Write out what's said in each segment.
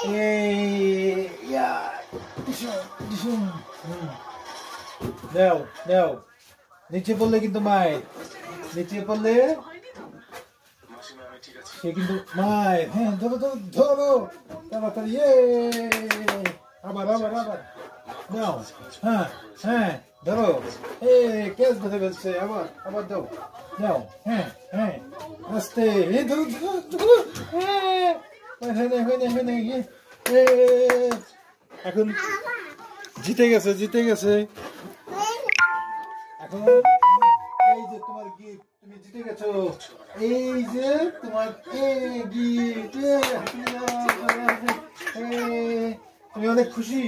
ইয়া নাও নাও নিচে পড়লে কিন্তু মায়ের নিচে পড়লে সে কিন্তু মায়ের হ্যাঁ ধরো ধরো ধরো তাড়াতাড়ি আবার আবার আবার নাও হ্যাঁ হ্যাঁ ধরো ক্যাচ ধরে ফেলছে আবার আবার দাও নাও হ্যাঁ হ্যাঁ আস্তে ধরো ধরো ধরো হ্যাঁ এখন জিতে গেছে জিতে গেছে এখন এই যে তোমার গিফট তুমি জিতে গেছো এই যে তোমার গিফট তুমি অনেক খুশি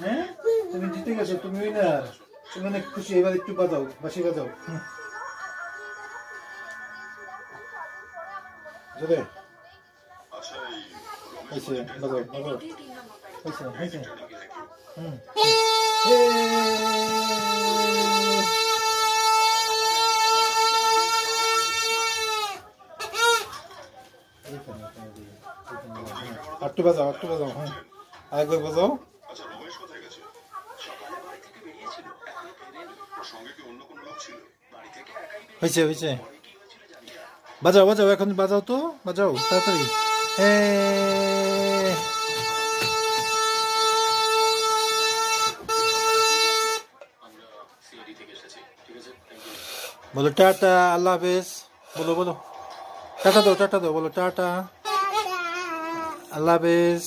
হ্যাঁ তুমি জিতে গেছো তুমি উইনার তুমি অনেক খুশি এবার একটু বাজাও বাঁশি বাজাও জোরে হয়েছে বাজাও বাজাও হয়েছে হয়েছে একটু বাজাও হ্যাঁ আরেকবার বাজাও হয়েছে হয়েছে বাজাও বাজাও এখন বাজাও তো বাজাও তাড়াতাড়ি বলো টাটা আল্লাহ হাফেজ বলো বলো টাটা দাও বলো টাটা আল্লাহ হাফেজ